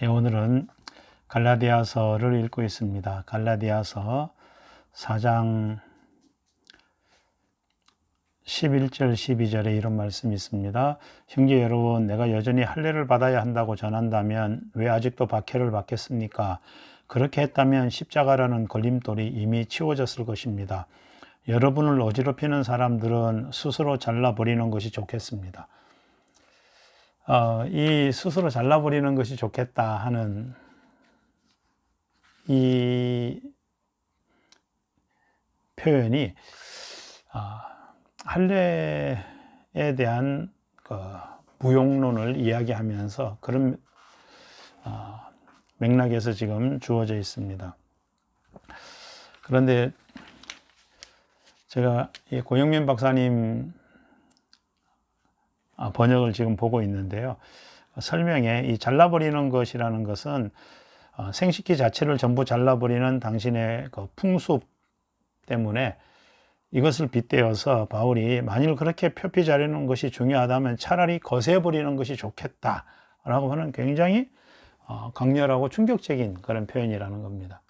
오늘은 갈라디아서를 읽고 있습니다. 갈라디아서 4장 11절 12절에 이런 말씀이 있습니다. 형제 여러분, 내가 여전히 할례를 받아야 한다고 전한다면 왜 아직도 박해를 받겠습니까? 그렇게 했다면 십자가라는 걸림돌이 이미 치워졌을 것입니다. 여러분을 어지럽히는 사람들은 스스로 잘라버리는 것이 좋겠습니다. 이 스스로 잘라버리는 것이 좋겠다 하는 이 표현이 할례에 대한 무용론을 이야기하면서 그런 맥락에서 지금 주어져 있습니다. 그런데 제가 이 고영민 박사님 번역을 지금 보고 있는데요. 설명에 이 잘라버리는 것이라는 것은 생식기 자체를 전부 잘라버리는 당신의 그 풍습 때문에 이것을 빗대어서 바울이 만일 그렇게 표피 자르는 것이 중요하다면 차라리 거세버리는 것이 좋겠다라고 하는 굉장히 강렬하고 충격적인 그런 표현이라는 겁니다.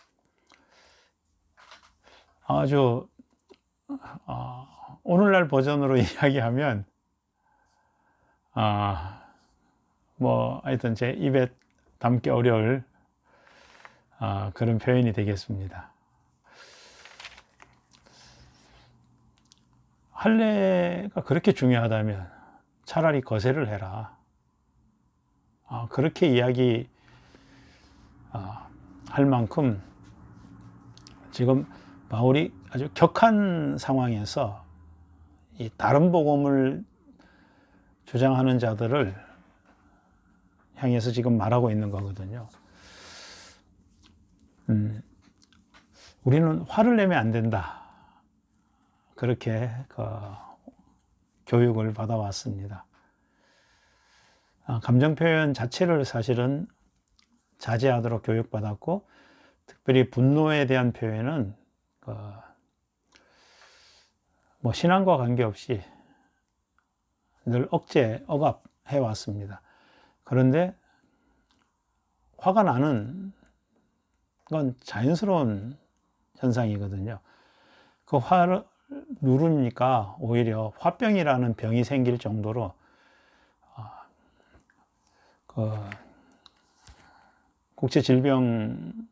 아주 오늘날 버전으로 이야기하면 하여튼 제 입에 담기 어려울 그런 표현이 되겠습니다. 할례가 그렇게 중요하다면 차라리 거세를 해라. 그렇게 이야기 할 만큼 지금 바울이 아주 격한 상황에서 이 다른 복음을 주장하는 자들을 향해서 지금 말하고 있는 거거든요. 우리는 화를 내면 안 된다. 그렇게 교육을 받아왔습니다. 감정 표현 자체를 사실은 자제하도록 교육받았고, 특별히 분노에 대한 표현은 신앙과 관계없이 늘 억압해 왔습니다. 그런데 화가 나는 건 자연스러운 현상이거든요. 그 화를 누르니까 오히려 화병이라는 병이 생길 정도로 국제질병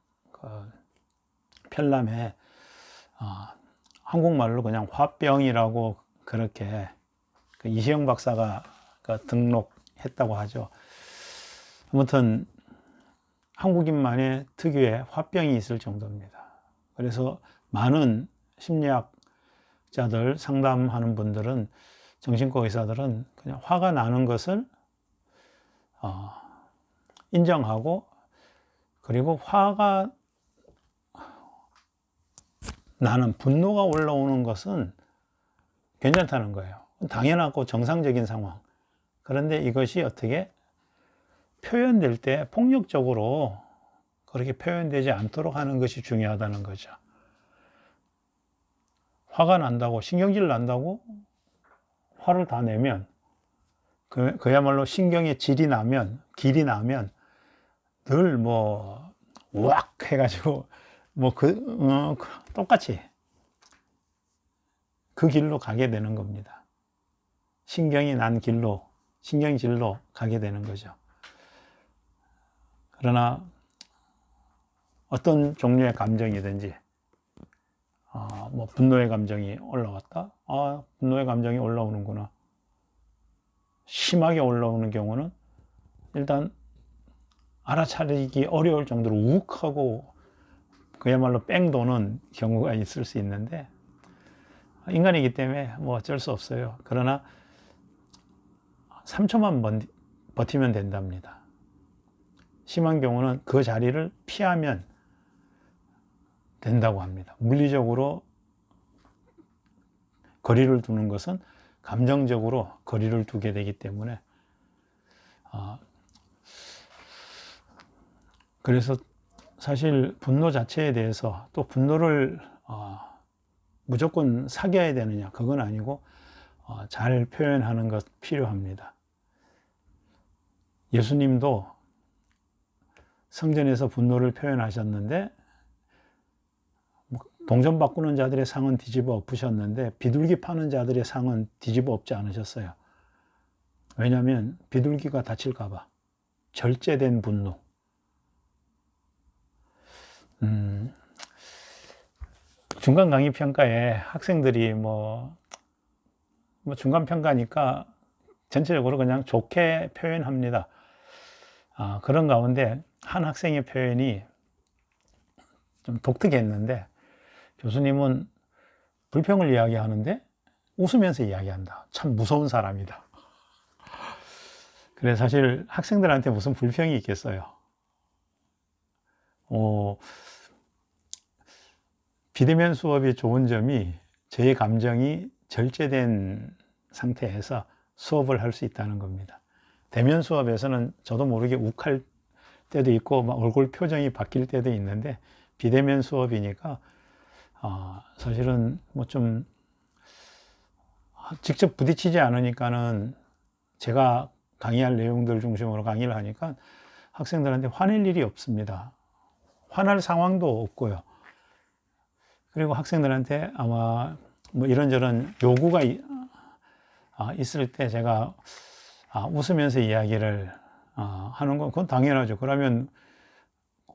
편람에 한국말로 그냥 화병이라고 그렇게 이시영 박사가 등록했다고 하죠. 아무튼 한국인만의 특유의 화병이 있을 정도입니다. 그래서 많은 심리학자들, 상담하는 분들은, 정신과 의사들은 그냥 화가 나는 것을 인정하고, 그리고 화가 나는 분노가 올라오는 것은 괜찮다는 거예요. 당연하고 정상적인 상황. 그런데 이것이 어떻게 표현될 때 폭력적으로 그렇게 표현되지 않도록 하는 것이 중요하다는 거죠. 화가 난다고, 신경질 난다고 화를 다 내면, 그야말로 신경의 길이 나면 늘 우악 해가지고 똑같이 그 길로 가게 되는 겁니다. 신경이 난 길로, 신경질로 가게 되는 거죠. 그러나 어떤 종류의 감정이든지 분노의 감정이 올라왔다? 분노의 감정이 올라오는구나. 심하게 올라오는 경우는 일단 알아차리기 어려울 정도로 욱하고 그야말로 뺑 도는 경우가 있을 수 있는데, 인간이기 때문에 어쩔 수 없어요. 그러나 3초만 버티면 된답니다. 심한 경우는 그 자리를 피하면 된다고 합니다. 물리적으로 거리를 두는 것은 감정적으로 거리를 두게 되기 때문에, 그래서 사실 분노 자체에 대해서, 또 분노를 무조건 사겨야 되느냐, 그건 아니고 잘 표현하는 것 필요합니다. 예수님도 성전에서 분노를 표현하셨는데 동전 바꾸는 자들의 상은 뒤집어 엎으셨는데 비둘기 파는 자들의 상은 뒤집어 엎지 않으셨어요. 왜냐하면 비둘기가 다칠까 봐. 절제된 분노. 중간 강의 평가에 학생들이 뭐 중간 평가니까 전체적으로 그냥 좋게 표현합니다. 그런 가운데 한 학생의 표현이 좀 독특했는데, 교수님은 불평을 이야기하는데 웃으면서 이야기한다. 참 무서운 사람이다. 그래, 사실 학생들한테 무슨 불평이 있겠어요. 비대면 수업이 좋은 점이 저의 감정이 절제된 상태에서 수업을 할 수 있다는 겁니다. 대면 수업에서는 저도 모르게 욱할 때도 있고 막 얼굴 표정이 바뀔 때도 있는데, 비대면 수업이니까 사실은 뭐 좀 직접 부딪히지 않으니까는, 제가 강의할 내용들 중심으로 강의를 하니까 학생들한테 화낼 일이 없습니다. 화날 상황도 없고요. 그리고 학생들한테 아마 뭐 이런저런 요구가 있을 때 제가 웃으면서 이야기를 하는 건 그건 당연하죠. 그러면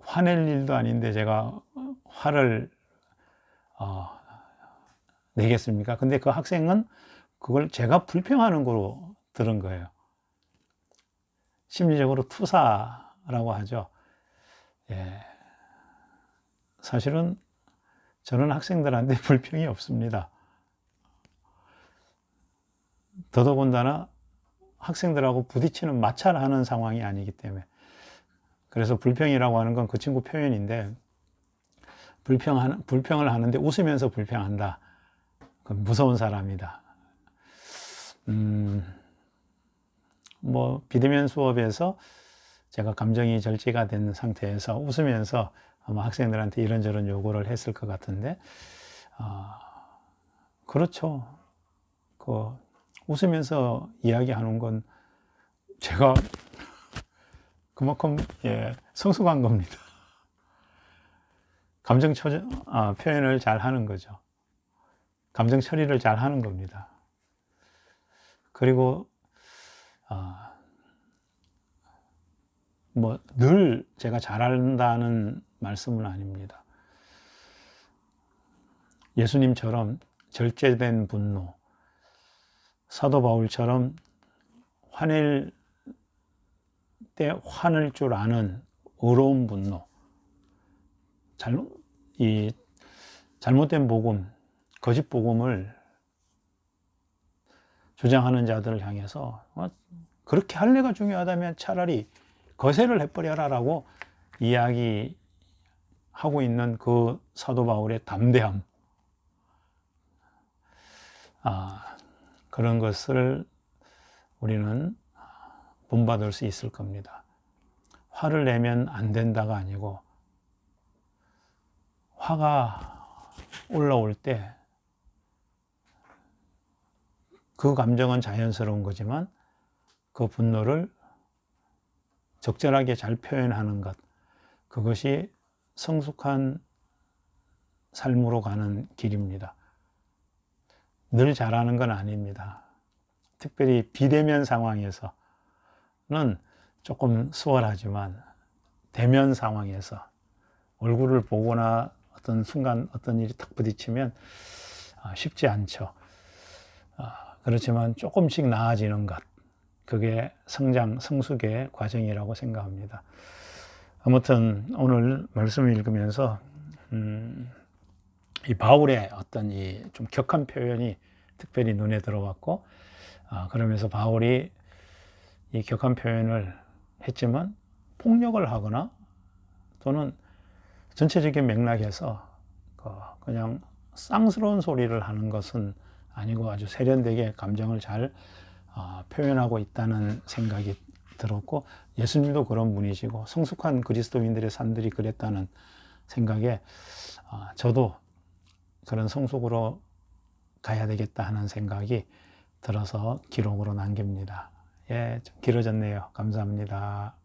화낼 일도 아닌데 제가 화를 내겠습니까? 근데 그 학생은 그걸 제가 불평하는 거로 들은 거예요. 심리적으로 투사라고 하죠. 예. 사실은 저는 학생들한테 불평이 없습니다. 더더군다나 학생들하고 부딪히는 마찰 하는 상황이 아니기 때문에. 그래서 불평이라고 하는 건 그 친구 표현인데, 불평을 하는데 웃으면서 불평한다. 그건 무서운 사람이다. 뭐 비대면 수업에서 제가 감정이 절제가 된 상태에서 웃으면서 아마 학생들한테 이런저런 요구를 했을 것 같은데, 그렇죠. 웃으면서 이야기하는 건 제가 그만큼 성숙한 겁니다. 감정 표현을 잘 하는 거죠. 감정 처리를 잘 하는 겁니다. 그리고 뭐 늘 제가 잘한다는 말씀은 아닙니다. 예수님처럼 절제된 분노, 사도 바울처럼 화낼 때 화낼 줄 아는 의로운 분노, 잘못된 복음, 거짓 복음을 주장하는 자들을 향해서 그렇게 할례가 중요하다면 차라리 거세를 해버려라 라고 이야기하고 있는 그 사도 바울의 담대함, 그런 것을 우리는 본받을 수 있을 겁니다. 화를 내면 안 된다가 아니고, 화가 올라올 때 그 감정은 자연스러운 거지만 그 분노를 적절하게 잘 표현하는 것, 그것이 성숙한 삶으로 가는 길입니다. 늘 잘하는 건 아닙니다. 특별히 비대면 상황에서는 조금 수월하지만, 대면 상황에서 얼굴을 보거나 어떤 순간 어떤 일이 탁 부딪히면 쉽지 않죠. 그렇지만 조금씩 나아지는 것, 그게 성숙의 과정이라고 생각합니다. 아무튼 오늘 말씀을 읽으면서 이 바울의 어떤 이 좀 격한 표현이 특별히 눈에 들어왔고, 그러면서 바울이 이 격한 표현을 했지만 폭력을 하거나 또는 전체적인 맥락에서 그냥 쌍스러운 소리를 하는 것은 아니고 아주 세련되게 감정을 잘 표현하고 있다는 생각이 들었고, 예수님도 그런 분이시고 성숙한 그리스도인들의 삶들이 그랬다는 생각에 저도 그런 성숙으로 가야 되겠다 하는 생각이 들어서 기록으로 남깁니다. 좀 길어졌네요. 감사합니다.